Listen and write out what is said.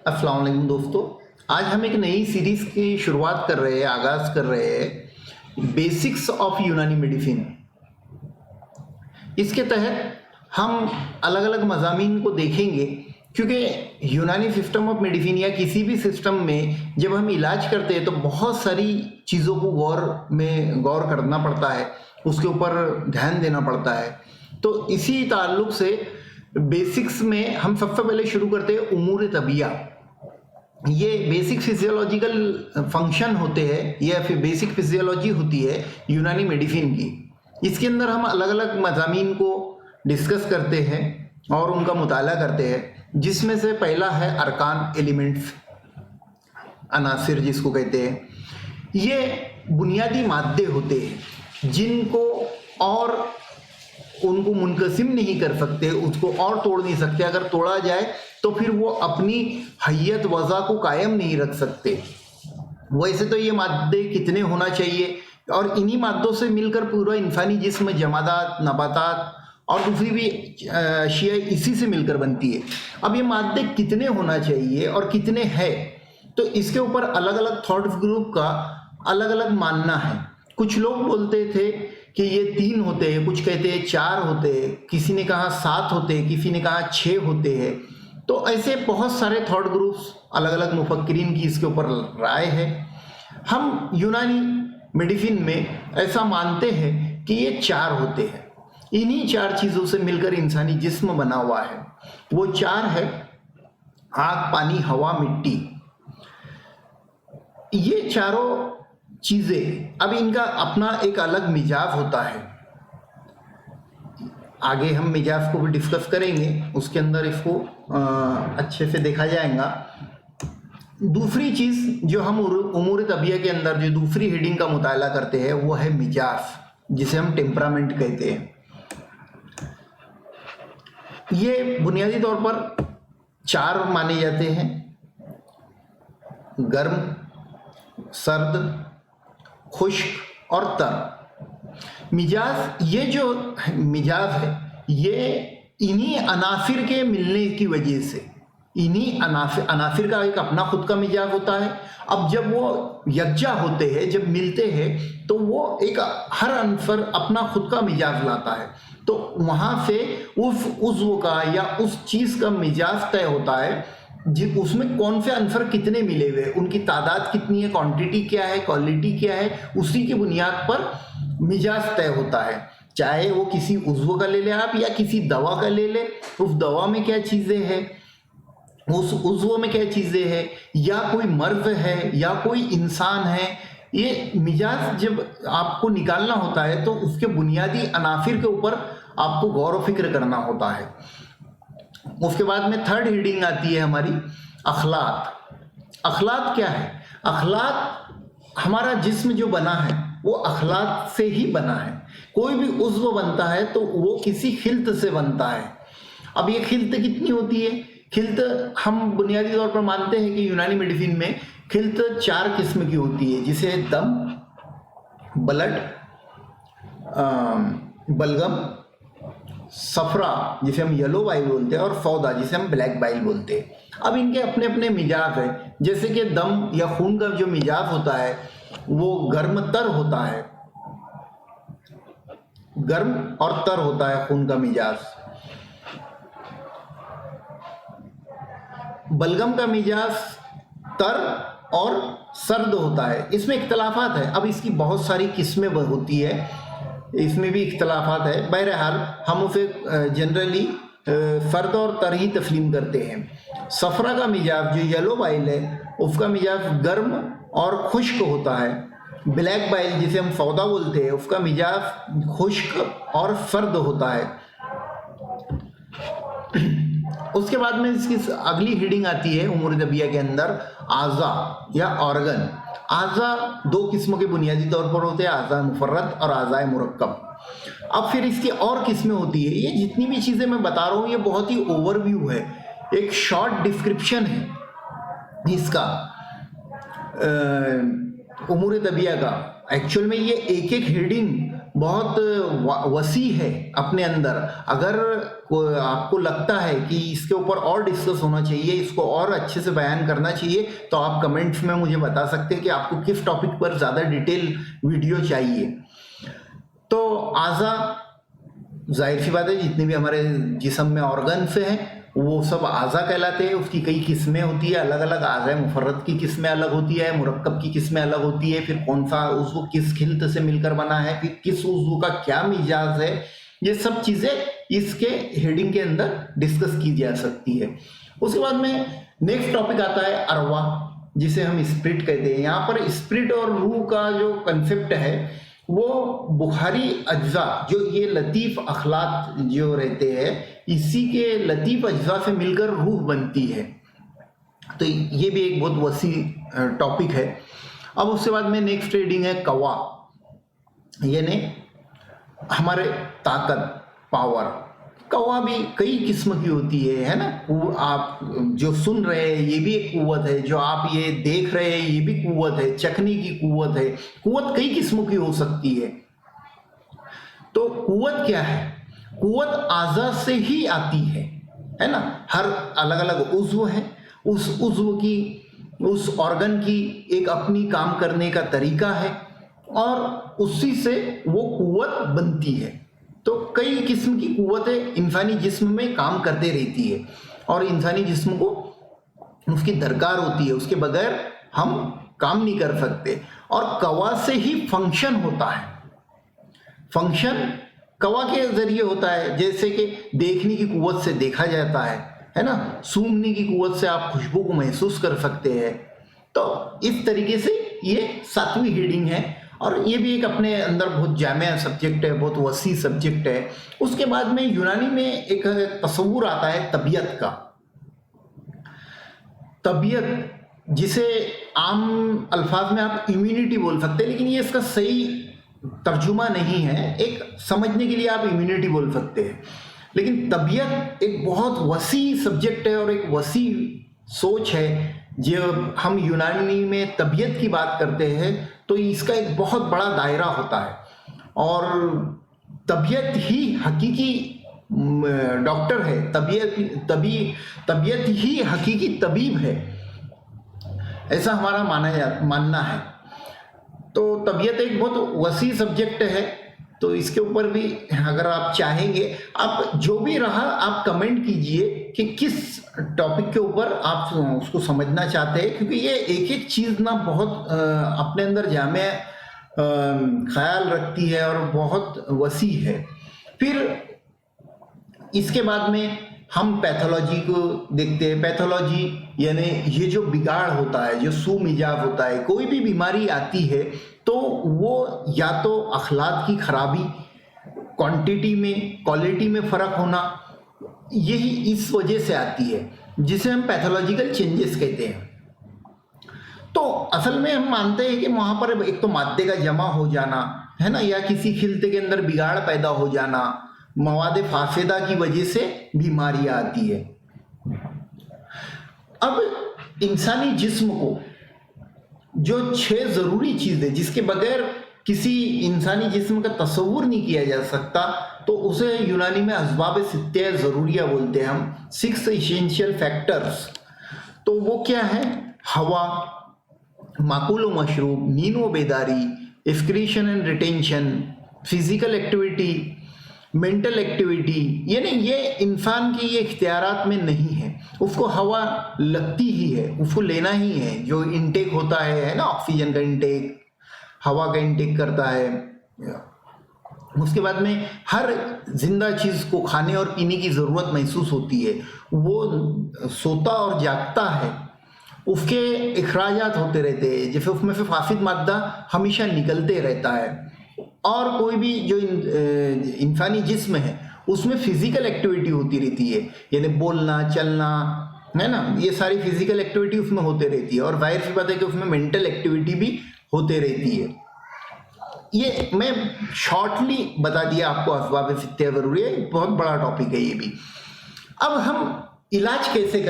अस्सलाम वालेकुम दोस्तों। आज हम एक नई सीरीज की शुरुआत कर रहे हैं, आगाज कर रहे हैं, बेसिक्स ऑफ यूनानी मेडिसिन। इसके तहत हम अलग अलग मज़ामीन को देखेंगे, क्योंकि यूनानी सिस्टम ऑफ मेडिसिन या किसी भी सिस्टम में जब हम इलाज करते हैं तो बहुत सारी चीज़ों को गौर करना पड़ता है, उसके ऊपर ध्यान देना पड़ता है। तो इसी ताल्लुक से बेसिक्स में हम सबसे पहले शुरू करते हैं उमूर तबिया। ये बेसिक फिजियोलॉजिकल फंक्शन होते हैं या फिर बेसिक फिजियोलॉजी होती है यूनानी मेडिसिन की। इसके अंदर हम अलग अलग मज़ामीन को डिस्कस करते हैं और उनका मुताला करते हैं, जिसमें से पहला है अरकान, एलिमेंट्स, अनासिर जिसको कहते हैं। ये बुनियादी मादे होते हैं जिनको और उनको मुनकसिम नहीं कर सकते, उसको और तोड़ नहीं सकते। अगर तोड़ा जाए तो फिर वो अपनी हैयत वज़ा को कायम नहीं रख सकते। वैसे तो ये मादे कितने होना चाहिए, और इन्हीं मादों से मिलकर पूरा इंसानी जिस्म, जमादात, नबातात और दूसरी भी अशिया इसी से मिलकर बनती है। अब ये मादे कितने होना चाहिए और कितने हैं, तो इसके ऊपर अलग अलग थॉट ग्रुप का अलग अलग मानना है। कुछ लोग बोलते थे कि ये 3 होते हैं, कुछ कहते हैं 4 होते हैं, किसी ने कहा 7 होते हैं, किसी ने कहा 6 होते हैं। तो ऐसे बहुत सारे थॉट ग्रुप्स, अलग अलग मुफक्किरीन की इसके ऊपर राय है। हम यूनानी मेडिसिन में ऐसा मानते हैं कि ये 4 होते हैं। इन्हीं 4 चीज़ों से मिलकर इंसानी जिस्म बना हुआ है। वो 4 है आग, पानी, हवा, मिट्टी। ये चारों चीज़ें, अब इनका अपना एक अलग मिजाज होता है। आगे हम मिजाज को भी डिस्कस करेंगे, उसके अंदर इसको अच्छे से देखा जाएगा। दूसरी चीज़ जो हम उमूर तबिया के अंदर जो दूसरी हेडिंग का मुताला करते हैं वो है मिजाज, जिसे हम टेम्परामेंट कहते हैं। ये बुनियादी तौर पर 4 माने जाते हैं: गर्म, सर्द, खुश्क और तर। मिजाज, ये जो मिजाज है ये इन्हीं अनासिर के मिलने की वजह से, इन्हीं अनासिर का एक अपना खुद का मिजाज होता है। अब जब वो यकजा होते हैं, जब मिलते हैं, तो वो एक हर अनसर अपना खुद का मिजाज लाता है। तो वहाँ से उस उज़्व का या उस चीज़ का मिजाज तय होता है, उसमें कौन से अनसर कितने मिले हुए, उनकी तादाद कितनी है, क्वांटिटी क्या है, क्वालिटी क्या है, उसी की बुनियाद पर मिजाज तय होता है। चाहे वो किसी उज़्व का ले ले आप या किसी दवा का ले ले, उस दवा में क्या चीज़ें हैं, उस उज़्व में क्या चीज़ें हैं, या कोई मर्ज़ है या कोई इंसान है। ये मिजाज जब आपको निकालना होता है तो उसके बुनियादी अनासिर के ऊपर आपको गौर व फिक्र करना होता है। उसके बाद में थर्ड हेडिंग आती है हमारी अखलाक। अखलाक क्या है? अखलाक, हमारा जिस्म जो बना है वो अखलाक से ही बना है। कोई भी उज़्व बनता है तो वो किसी खिल्त से बनता है। अब ये खिल्त कितनी होती है? खिल्त हम बुनियादी तौर पर मानते हैं कि यूनानी मेडिसिन में खिल्त 4 किस्म की होती है, जिसे दम, ब्लड, बलगम, सफरा जिसे हम येलो बाइल बोलते हैं, और सौदा जिसे हम ब्लैक बाइल बोलते हैं। अब इनके अपने अपने मिजाज हैं। जैसे कि दम या खून का जो मिजाज होता है वो गर्म तर होता है, गर्म और तर होता है खून का मिजाज। बलगम का मिजाज तर और सर्द होता है। इसमें इख्तलाफात है। अब इसकी बहुत सारी किस्में होती है, इसमें भी इख्तलाफात है। बहरहाल हम उसे जनरली सर्द और तर ही तस्लीम करते हैं। सफरा का मिजाज जो येलो बाइल है उसका मिजाज गर्म और खुश्क होता है। ब्लैक बाइल जिसे हम सौदा बोलते हैं उसका मिजाज खुश्क और सर्द होता है। उसके बाद में इसकी अगली हेडिंग आती है उमूर तबिया के अंदर आज़ा या ऑर्गन। आज़ा 2 किस्मों के बुनियादी तौर पर होते हैं, आज़ा मुफर्रद और आज़ा मुरक्कब। अब फिर इसकी और किस्में होती है। ये जितनी भी चीज़ें मैं बता रहा हूँ ये बहुत ही ओवरव्यू है, एक शॉर्ट डिस्क्रिप्शन है इसका उमूर तबिया का। एक्चुअल में ये एक एक हेडिंग बहुत वसी है अपने अंदर। अगर आपको लगता है कि इसके ऊपर और डिस्कस होना चाहिए, इसको और अच्छे से बयान करना चाहिए, तो आप कमेंट्स में मुझे बता सकते हैं कि आपको किस टॉपिक पर ज़्यादा डिटेल वीडियो चाहिए। तो आज़ा, जाहिर सी बात है, जितने भी हमारे जिस्म में ऑर्गन्स हैं वो सब आज़ा कहलाते हैं। उसकी कई किस्में होती है, अलग अलग आज़ा मुफर्रद की किस्में अलग होती है, मुरक्कब की किस्में अलग होती है, फिर कौन सा उज़्व किस खिल्त से मिलकर बना है, फिर किस उज़्व का क्या मिजाज है, ये सब चीज़ें इसके हेडिंग के अंदर डिस्कस की जा सकती है। उसके बाद में नेक्स्ट टॉपिक आता है अरवा, जिसे हम स्पिरिट कहते हैं। यहाँ पर स्पिरिट और रूह का जो कंसेप्ट है वो बुखारी अज्जा, जो ये लतीफ़ अखलाक जो रहते हैं, इसी के लतीफ़ अज्जा से मिलकर रूह बनती है। तो ये भी एक बहुत वसी टॉपिक है। अब उसके बाद में नेक्स्ट रीडिंग है कवा, यानी हमारे ताकत, पावर। कौवा भी कई किस्म की होती है ना। आप जो सुन रहे हैं ये भी एक कुव्वत है, जो आप ये देख रहे हैं ये भी कुव्वत है, चखने की कुव्वत है। कुव्वत कई किस्मों की हो सकती है। तो कुव्वत क्या है? कुव्वत आज़ा से ही आती है ना। हर अलग अलग उज़्व है, उस उज़्व की, उस ऑर्गन की एक अपनी काम करने का तरीका है और उसी से वो कुव्वत बनती है। तो कई किस्म की कुव्वतें इंसानी जिस्म में काम करते रहती है और इंसानी जिस्म को उसकी दरकार होती है, उसके बगैर हम काम नहीं कर सकते। और कवा से ही फंक्शन होता है। फंक्शन कवा के जरिए होता है, जैसे कि देखने की कुव्वत से देखा जाता है ना। सूंघने की कुव्वत से आप खुशबू को महसूस कर सकते हैं। तो इस तरीके से ये 7वीं हेडिंग है और ये भी एक अपने अंदर बहुत जामिया सब्जेक्ट है, बहुत वसी सब्जेक्ट है। उसके बाद में यूनानी में एक तस्वुर आता है तबीयत का। तबीयत, जिसे आम अल्फाज में आप इम्यूनिटी बोल सकते हैं, लेकिन ये इसका सही तर्जुमा नहीं है। एक समझने के लिए आप इम्यूनिटी बोल सकते हैं, लेकिन तबीयत एक बहुत वसी सब्जेक्ट है और एक वसी सोच है। जब हम यूनानी में तबीयत की बात करते हैं तो इसका एक बहुत बड़ा दायरा होता है और तबीयत ही हकीकी डॉक्टर है, तबीयत ही हकीकी तबीब है, ऐसा हमारा मानना है। तो तबीयत एक बहुत वसी सब्जेक्ट है। तो इसके ऊपर भी अगर आप चाहेंगे, आप जो भी रहा आप कमेंट कीजिए कि किस टॉपिक के ऊपर आप उसको समझना चाहते हैं, क्योंकि ये एक एक चीज़ ना बहुत अपने अंदर जामे ख्याल रखती है और बहुत वसी है। फिर इसके बाद में हम पैथोलॉजी को देखते हैं। पैथोलॉजी यानी ये जो बिगाड़ होता है, जो सुमिजाज होता है, कोई भी बीमारी आती है तो वो या तो अखलाक की खराबी, क्वांटिटी में क्वालिटी में फ़र्क होना, यही इस वजह से आती है, जिसे हम पैथोलॉजिकल चेंजेस कहते हैं। तो असल में हम मानते हैं कि वहाँ पर एक तो मादे का जमा हो जाना है ना, या किसी खिलते के अंदर बिगाड़ पैदा हो जाना, मवाद फासिदा की वजह से बीमारियां आती है। अब इंसानी जिस्म को जो 6 ज़रूरी चीज़ें जिसके बगैर किसी इंसानी जिस्म का तस्वुर नहीं किया जा सकता, तो उसे यूनानी में असबाब सित्ते ज़रूरिया बोलते हैं हम, 6 एसेंशियल फैक्टर्स। तो वो क्या है? हवा, माकुल व मशरूब, नींद व बेदारी, excretion and retention, physical activity, mental activity. यानी ये इंसान की ये इख्तियारात में नहीं है, उसको हवा लगती ही है, उसको लेना ही है। जो इनटेक होता है ना, ऑक्सीजन का इनटेक, हवा का इनटेक करता है। उसके बाद में हर जिंदा चीज़ को खाने और पीने की ज़रूरत महसूस होती है। वो सोता और जागता है, उसके इखराजात होते रहते हैं, जैसे उसमें से फासिद मादा हमेशा निकलते रहता है। और कोई भी जो इंसानी जिस्म है उसमें फिजिकल एक्टिविटी होती रहती है, यानी बोलना, चलना, है ना, ये सारी फिजिकल एक्टिविटी उसमें होते रहती है। और जाहिर सी बात है कि उसमें मेंटल एक्टिविटी भी होते रहती है। ये मैं शॉर्टली बता दिया आपको, असबाब सित्ते ज़रूरी है, बहुत बड़ा टॉपिक है ये भी। अब हम इलाज कैसे